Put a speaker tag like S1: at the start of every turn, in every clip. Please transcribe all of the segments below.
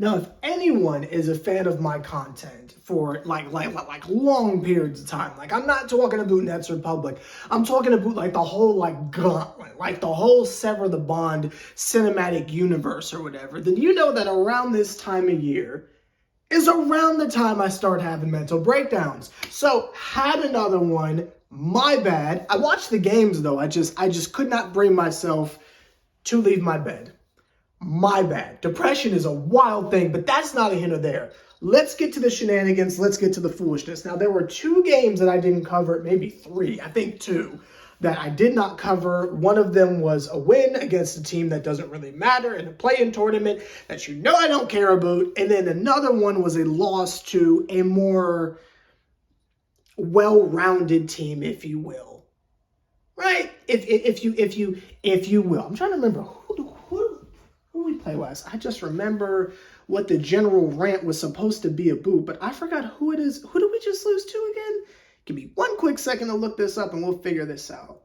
S1: Now, if anyone is a fan of my content for like long periods of time, like I'm not talking about Nets Republic, I'm talking about like the whole like gauntlet, like the whole Sever the Bond cinematic universe or whatever, then you know that around this time of year is around the time I start having mental breakdowns. So had another one, my bad. I watched the games though, I just could not bring myself to leave my bed. My bad. Depression is a wild thing, but that's not a hint of there. Let's get to the shenanigans. Let's get to the foolishness. Now, there were 2 games that I didn't cover, maybe 3, I think 2, that I did not cover. One of them was a win against a team that doesn't really matter in a play-in tournament that you know I don't care about. And then another one was a loss to a more well-rounded team, if you will. Right? If you will. I'm trying to remember who we play last. I just remember what the general rant was supposed to be about, but I forgot who it is. Who did we just lose to again? Give me one quick second to look this up and we'll figure this out.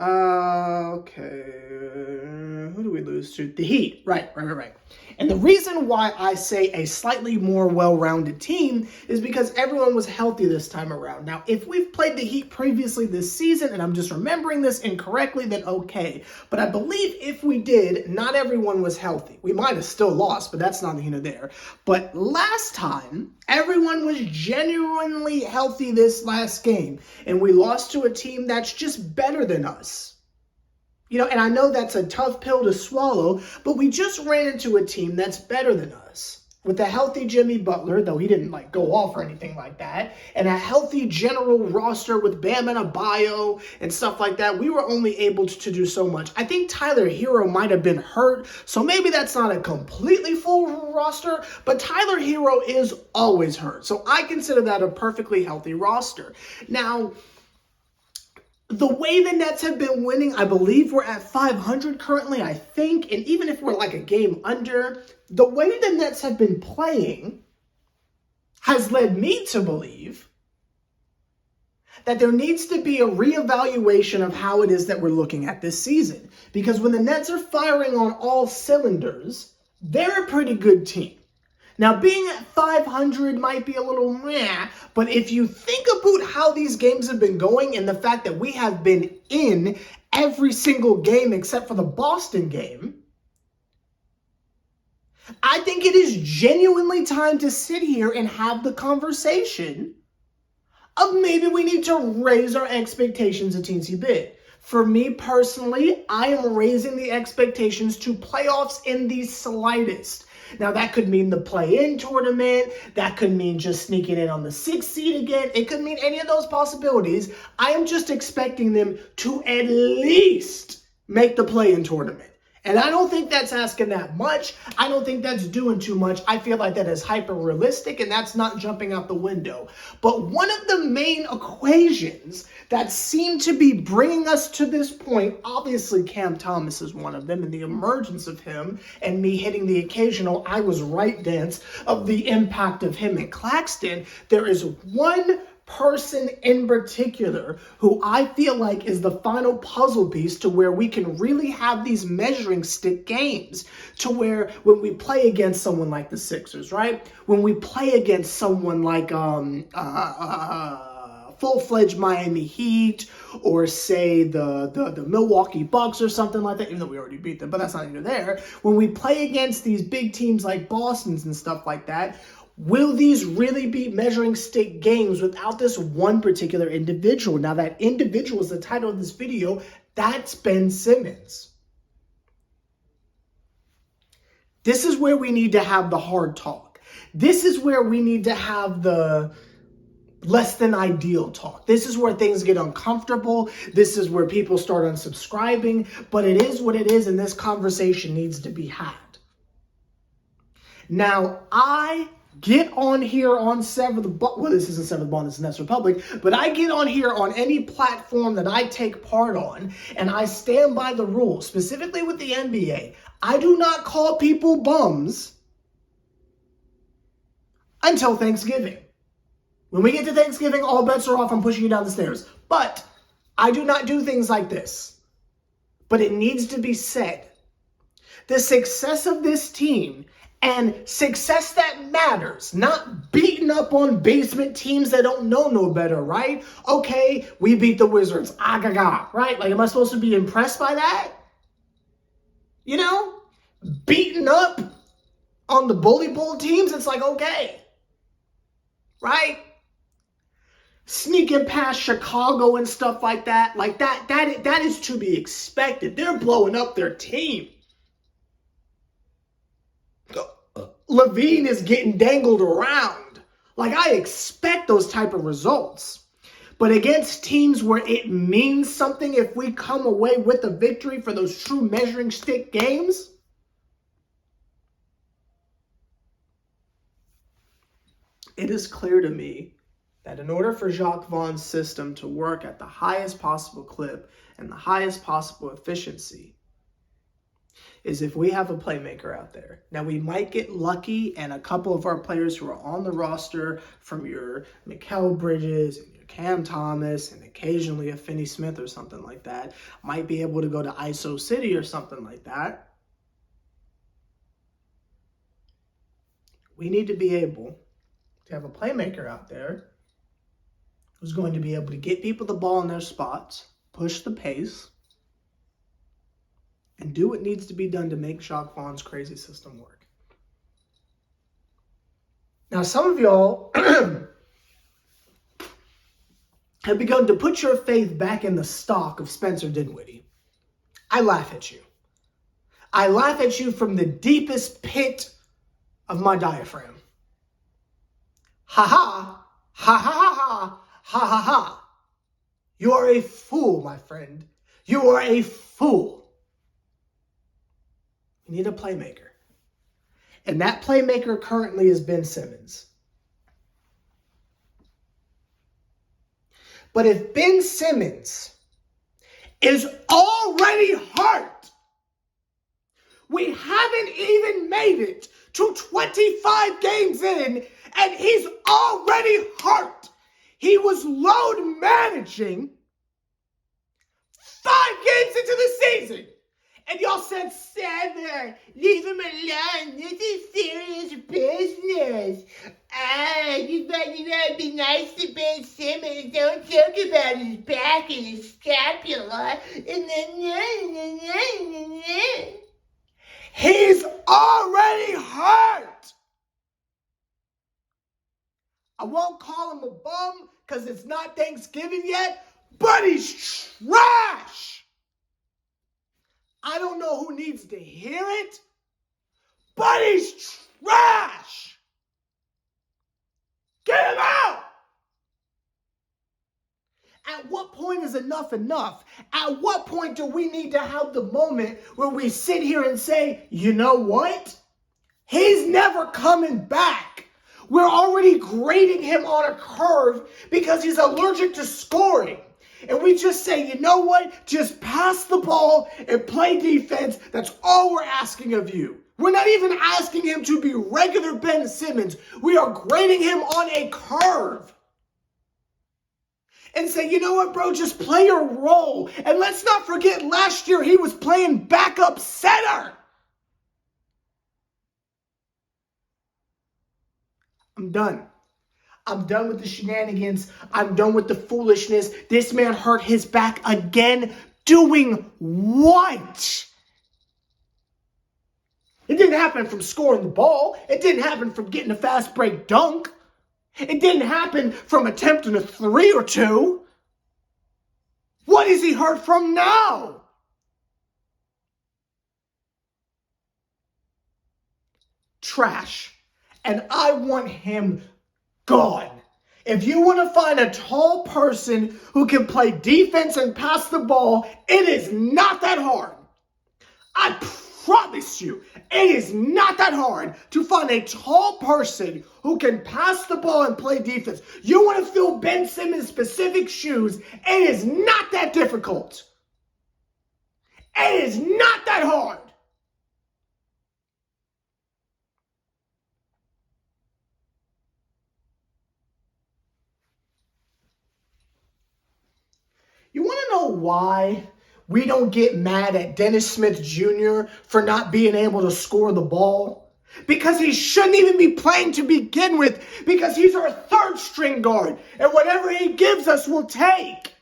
S1: Okay. Who do we lose to? The Heat. Right. And the reason why I say a slightly more well-rounded team is because everyone was healthy this time around. Now, if we've played the Heat previously this season and I'm just remembering this incorrectly, then okay. But I believe if we did, not everyone was healthy. We might have still lost, but that's not neither there. But last time, everyone was genuinely healthy this last game. And we lost to a team that's just better than us. You know, and I know that's a tough pill to swallow, but we just ran into a team that's better than us. With a healthy Jimmy Butler, though he didn't like go off or anything like that, and a healthy general roster with Bam Adebayo and stuff like that, we were only able to do so much. I think Tyler Hero might have been hurt, so maybe that's not a completely full roster, but Tyler Hero is always hurt. So I consider that a perfectly healthy roster. Now, the way the Nets have been winning, I believe we're at 500 currently, I think. And even if we're like a game under, the way the Nets have been playing has led me to believe that there needs to be a reevaluation of how it is that we're looking at this season. Because when the Nets are firing on all cylinders, they're a pretty good team. Now, being at 500 might be a little meh, but if you think about how these games have been going and the fact that we have been in every single game except for the Boston game, I think it is genuinely time to sit here and have the conversation of maybe we need to raise our expectations a teensy bit. For me personally, I am raising the expectations to playoffs in the slightest. Now, that could mean the play-in tournament. That could mean just sneaking in on the 6th seed again. It could mean any of those possibilities. I am just expecting them to at least make the play-in tournament. And I don't think that's asking that much. I don't think that's doing too much. I feel like that is hyper-realistic, and that's not jumping out the window. But one of the main equations that seem to be bringing us to this point, obviously Cam Thomas is one of them, and the emergence of him, and me hitting the occasional I was right dance of the impact of him in Claxton, there is one person in particular who I feel like is the final puzzle piece to where we can really have these measuring stick games, to where when we play against someone like the Sixers, right? When we play against someone like full-fledged Miami Heat, or say the Milwaukee Bucks or something like that, even though we already beat them, but that's not even there. When we play against these big teams like Boston's and stuff like that, will these really be measuring stick games without this one particular individual? Now, that individual is the title of this video. That's Ben Simmons. This is where we need to have the hard talk. This is where we need to have the less than ideal talk. This is where things get uncomfortable. This is where people start unsubscribing. But it is what it is, and this conversation needs to be had. Now, I get on here on Sever the Bond. Well, this isn't Sever the Bond, this is Nets Republic. But I get on here on any platform that I take part on, and I stand by the rules, specifically with the NBA. I do not call people bums until Thanksgiving. When we get to Thanksgiving, all bets are off. I'm pushing you down the stairs. But I do not do things like this. But it needs to be said. The success of this team And success that matters, not beating up on basement teams that don't know no better, right? Okay, we beat the Wizards, right? Like, am I supposed to be impressed by that? You know? Beating up on the bully bull teams, it's like, okay, right? Sneaking past Chicago and stuff like that, that is to be expected. They're blowing up their team. Levine is getting dangled around. Like, I expect those type of results. But against teams where it means something, if we come away with a victory for those true measuring stick games, it is clear to me that in order for Jacques Vaughn's system to work at the highest possible clip and the highest possible efficiency, is if we have a playmaker out there. Now, we might get lucky, and a couple of our players who are on the roster, from your Mikal Bridges and your Cam Thomas and occasionally a Finney Smith or something like that, might be able to go to ISO City or something like that. We need to be able to have a playmaker out there who's going to be able to get people the ball in their spots, push the pace, and do what needs to be done to make Jacques Vaughn's crazy system work. Now, some of y'all have begun to put your faith back in the stock of Spencer Dinwiddie. I laugh at you. I laugh at you from the deepest pit of my diaphragm. Ha ha, ha ha ha ha, ha ha ha. You are a fool, my friend. You are a fool. We need a playmaker. And that playmaker currently is Ben Simmons. But if Ben Simmons is already hurt, we haven't even made it to 25 games in, and he's already hurt. He was load managing 5 games into the season. And y'all said, Sever, leave him alone. This is serious business. You gotta be nice to Ben Simmons. Don't talk about his back and his scapula. He's already hurt. I won't call him a bum because it's not Thanksgiving yet, but he's trash. I don't know who needs to hear it, but he's trash. Get him out. At what point is enough enough? At what point do we need to have the moment where we sit here and say, you know what? He's never coming back. We're already grading him on a curve because he's allergic to scoring. And we just say, you know what? Just pass the ball and play defense. That's all we're asking of you. We're not even asking him to be regular Ben Simmons. We are grading him on a curve. And say, you know what, bro? Just play your role. And let's not forget, last year he was playing backup center. I'm done. I'm done with the shenanigans. I'm done with the foolishness. This man hurt his back again. Doing what? It didn't happen from scoring the ball. It didn't happen from getting a fast break dunk. It didn't happen from attempting a 3 or 2. What is he hurt from now? Trash. And I want him gone. If you want to find a tall person who can play defense and pass the ball, it is not that hard. I promise you, it is not that hard to find a tall person who can pass the ball and play defense. You want to fill Ben Simmons' specific shoes, it is not that difficult. It is not that hard. You want to know why we don't get mad at Dennis Smith Jr. for not being able to score the ball? Because he shouldn't even be playing to begin with, because he's our third string guard, and whatever he gives us, we'll take.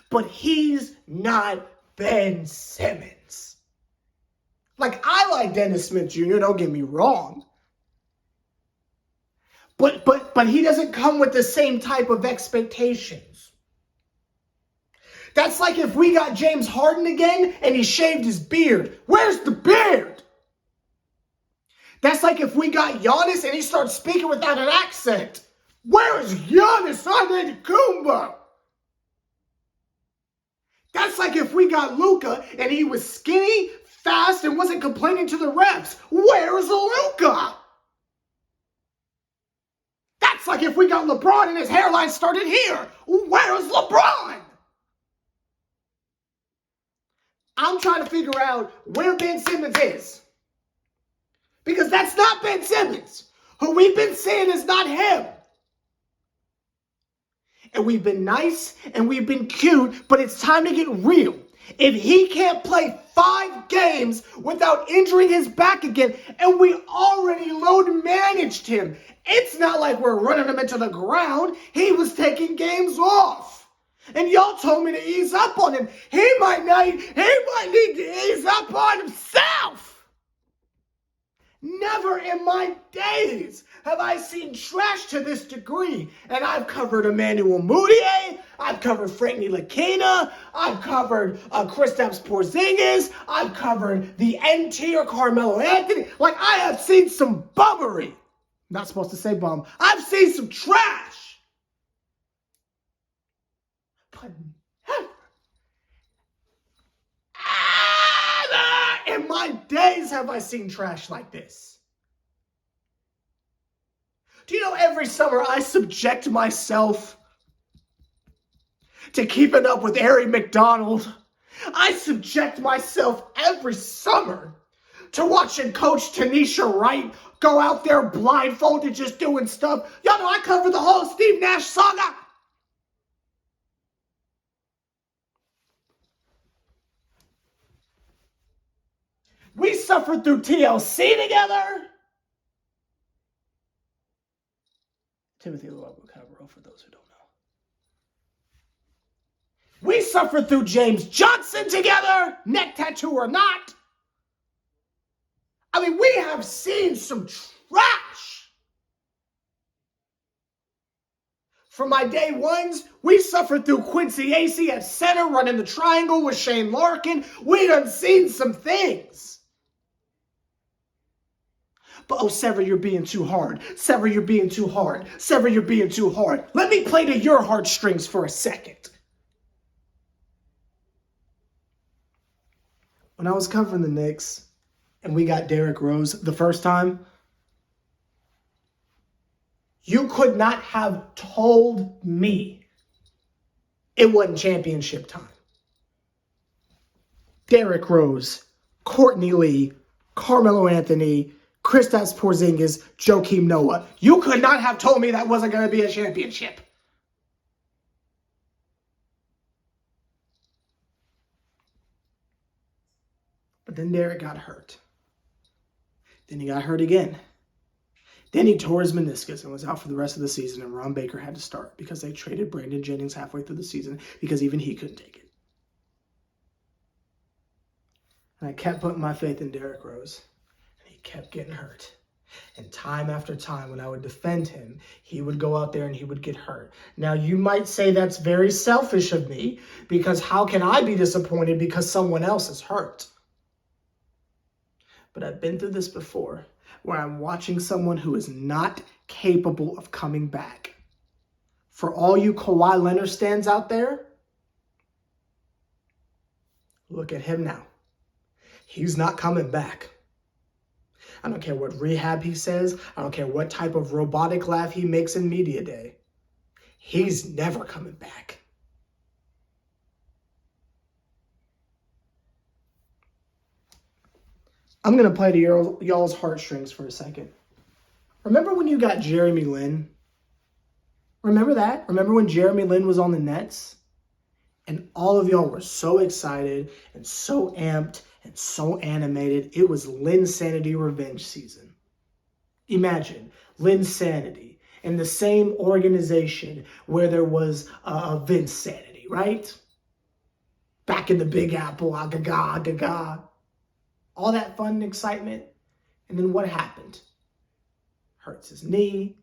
S1: But he's not Ben Simmons. Like, I like Dennis Smith Jr., don't get me wrong. But he doesn't come with the same type of expectations. That's like if we got James Harden again and he shaved his beard. Where's the beard? That's like if we got Giannis and he starts speaking without an accent. Where is Giannis Antetokounmpo? That's like if we got Luka and he was skinny, fast, and wasn't complaining to the refs. Where's Luka? That's like if we got LeBron and his hairline started here. Where's LeBron? I'm trying to figure out where Ben Simmons is. Because that's not Ben Simmons. Who we've been saying is not him. And we've been nice and we've been cute, but it's time to get real. If he can't play 5 games without injuring his back again, and we already load managed him, it's not like we're running him into the ground. He was taking games off. And y'all told me to ease up on him. He might need to ease up on himself. Never in my days have I seen trash to this degree. And I've covered Emmanuel Mudiay. I've covered Frank Ntilikina. I've covered Kristaps Porzingis. I've covered the N-tier Carmelo Anthony. Like, I have seen some bummery. Not supposed to say bum. I've seen some trash. But never in my days have I seen trash like this. Do you know every summer I subject myself to keeping up with Harry McDonald? I subject myself every summer to watching Coach Tanisha Wright go out there blindfolded just doing stuff. Y'all know I covered the whole Steve Nash saga. We suffered through TLC together. Timothy Luwawu Cabral, for those who don't know. We suffered through James Johnson together, neck tattoo or not. I mean, we have seen some trash. For my day ones, we suffered through Quincy Acey at center, running the triangle with Shane Larkin. We done seen some things. But, oh, Sever, you're being too hard. Sever, you're being too hard. Sever, you're being too hard. Let me play to your heartstrings for a second. When I was covering the Knicks and we got Derrick Rose the first time, you could not have told me it wasn't championship time. Derrick Rose, Courtney Lee, Carmelo Anthony, Kristaps Porzingis, Joakim Noah. You could not have told me that wasn't going to be a championship. But then Derrick got hurt. Then he got hurt again. Then he tore his meniscus and was out for the rest of the season, and Ron Baker had to start because they traded Brandon Jennings halfway through the season because even he couldn't take it. And I kept putting my faith in Derrick Rose. Kept getting hurt. And time after time, when I would defend him, he would go out there and he would get hurt. Now, you might say that's very selfish of me, because how can I be disappointed because someone else is hurt? But I've been through this before, where I'm watching someone who is not capable of coming back. For all you Kawhi Leonard stands out there, look at him now. He's not coming back. I don't care what rehab he says. I don't care what type of robotic laugh he makes in media day. He's never coming back. I'm going to play to y'all's heartstrings for a second. Remember when you got Jeremy Lin? Remember that? Remember when Jeremy Lin was on the Nets? And all of y'all were so excited and so amped and so animated. It was Linsanity revenge season. Imagine Linsanity in the same organization where there was Vinsanity, right? Back in the Big Apple, gaga, gaga. All that fun and excitement. And then what happened? Hurts his knee,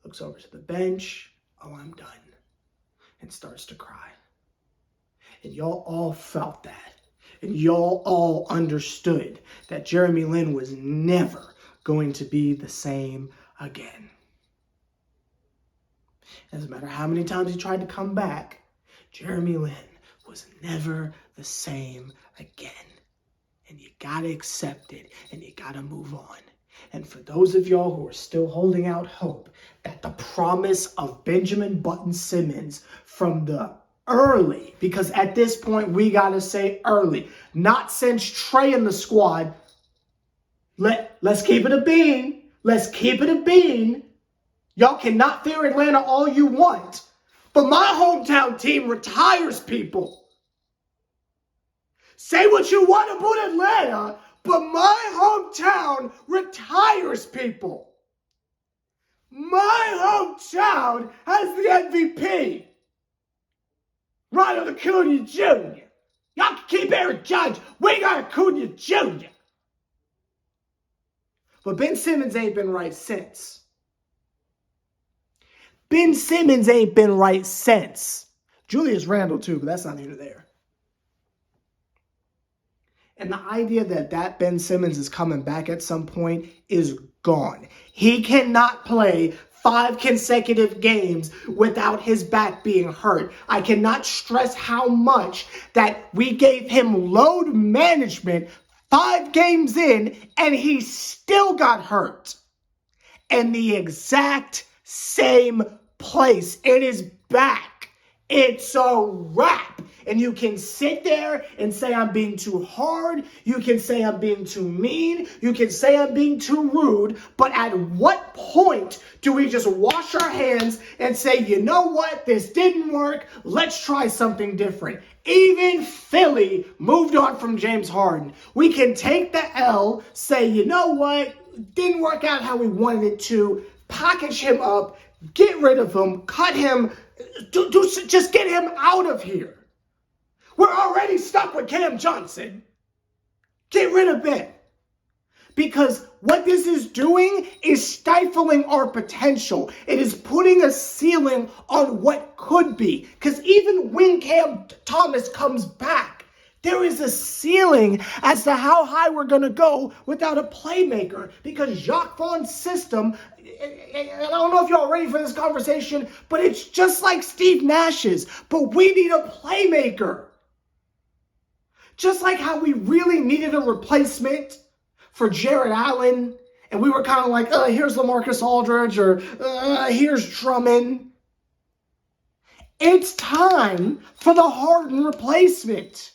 S1: looks over to the bench. Oh, I'm done. And starts to cry. And y'all all felt that. And y'all all understood that Jeremy Lin was never going to be the same again. Doesn't matter how many times he tried to come back, Jeremy Lin was never the same again. And you gotta accept it, and you gotta move on. And for those of y'all who are still holding out hope that the promise of Benjamin Button Simmons from the early, because at this point we gotta say early, not since Trey in the squad, let's keep it a bean. Let's keep it a bean. Y'all cannot fear Atlanta all you want, but my hometown team retires people. Say what you want about Atlanta, but my hometown retires people. My hometown has the MVP. Ronald Acuna Jr. Y'all can keep Eric Judge. We got Acuna Jr. But Ben Simmons ain't been right since. Ben Simmons ain't been right since. Julius Randle too, but that's not here to there. And the idea that Ben Simmons is coming back at some point is gone. He cannot play 5 consecutive games without his back being hurt. I cannot stress how much that we gave him load management 5 games in and he still got hurt. And the exact same place. It is back. It's a wrap. And you can sit there and say I'm being too hard. You can say I'm being too mean. You can say I'm being too rude. But at what point do we just wash our hands and say, you know what? This didn't work. Let's try something different. Even Philly moved on from James Harden. We can take the L, say, you know what? Didn't work out how we wanted it to. Package him up. Get rid of him. Cut him. Just get him out of here. We're already stuck with Cam Johnson. Get rid of Ben. Because what this is doing is stifling our potential. It is putting a ceiling on what could be. Because even when Cam Thomas comes back, there is a ceiling as to how high we're going to go without a playmaker. Because Jacques Vaughn's system, and I don't know if y'all are ready for this conversation, but it's just like Steve Nash's. But we need a playmaker. Just like how we really needed a replacement for Jared Allen, and we were kind of like, here's LaMarcus Aldridge, or here's Drummond. It's time for the Harden replacement.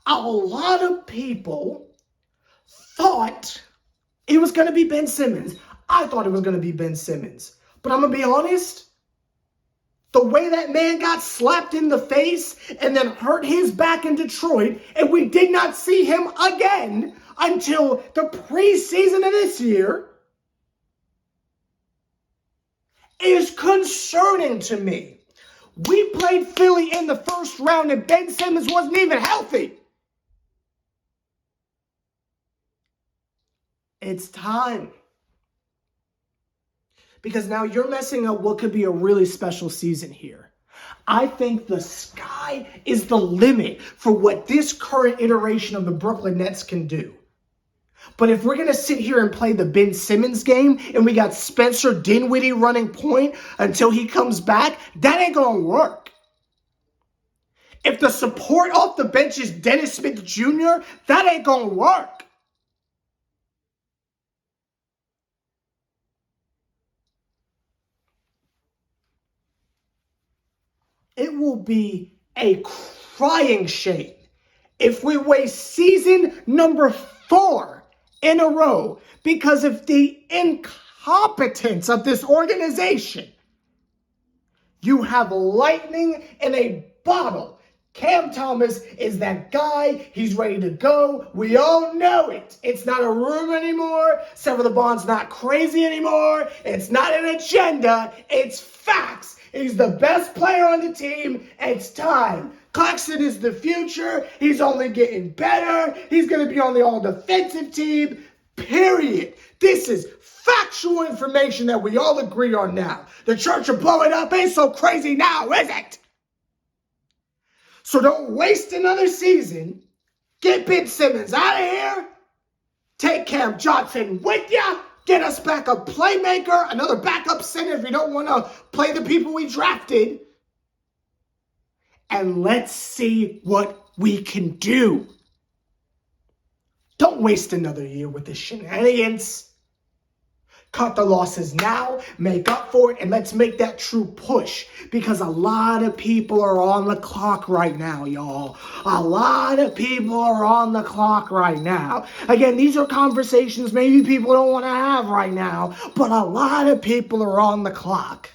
S1: A lot of people thought it was going to be Ben Simmons. I thought it was going to be Ben Simmons. But I'm going to be honest. The way that man got slapped in the face and then hurt his back in Detroit, and we did not see him again until the preseason of this year, is concerning to me. We played Philly in the first round and Ben Simmons wasn't even healthy. It's time. Because now you're messing up what could be a really special season here. I think the sky is the limit for what this current iteration of the Brooklyn Nets can do. But if we're going to sit here and play the Ben Simmons game and we got Spencer Dinwiddie running point until he comes back, that ain't going to work. If the support off the bench is Dennis Smith Jr., that ain't going to work. It will be a crying shame if we waste season number 4 in a row because of the incompetence of this organization. You have lightning in a bottle Cam Thomas is that guy. He's ready to go. We all know it. It's not a rumor anymore. Sever the Bond's not crazy anymore. It's not an agenda. It's facts. He's the best player on the team. It's time. Claxton is the future. He's only getting better. He's going to be on the all-defensive team. Period. This is factual information that we all agree on now. The church of blowing up ain't so crazy now, is it? So don't waste another season. Get Ben Simmons out of here. Take Cam Johnson with ya. Get us back a playmaker, another backup center if you don't want to play the people we drafted. And let's see what we can do. Don't waste another year with the shenanigans. Cut the losses now, make up for it, and let's make that true push. Because a lot of people are on the clock right now, y'all. A lot of people are on the clock right now. Again, these are conversations maybe people don't want to have right now, but a lot of people are on the clock.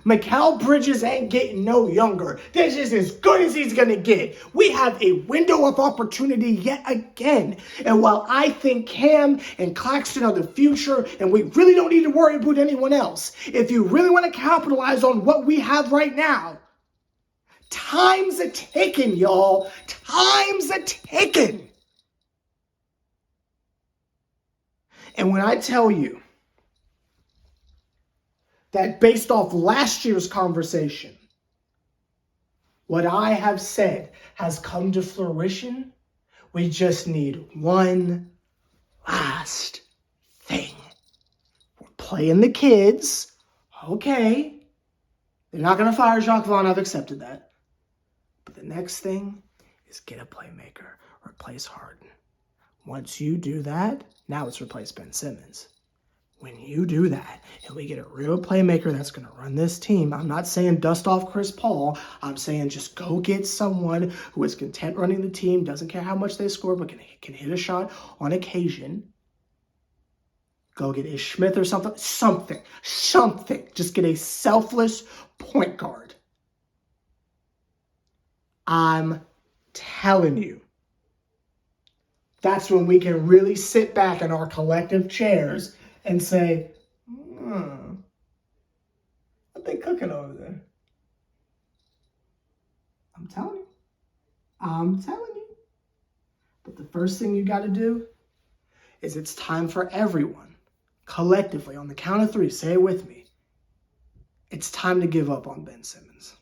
S1: Mikal Bridges ain't getting no younger. This is as good as he's going to get. We have a window of opportunity yet again. And while I think Cam and Claxton are the future, and we really don't need to worry about anyone else, if you really want to capitalize on what we have right now, time's a-ticking, y'all. Time's a-ticking. And when I tell you that based off last year's conversation, what I have said has come to fruition, we just need one last thing. We're playing the kids. Okay. They're not going to fire Jacques Vaughn. I've accepted that. But the next thing is get a playmaker. Replace Harden. Once you do that, now it's replace Ben Simmons. When you do that, and we get a real playmaker that's going to run this team, I'm not saying dust off Chris Paul. I'm saying just go get someone who is content running the team, doesn't care how much they score, but can hit a shot on occasion. Go get Ish Smith or something. Something. Just get a selfless point guard. I'm telling you. That's when we can really sit back in our collective chairs and say, what they cooking over there? I'm telling you. But the first thing you got to do is it's time for everyone, collectively, on the count of three, say it with me. It's time to give up on Ben Simmons.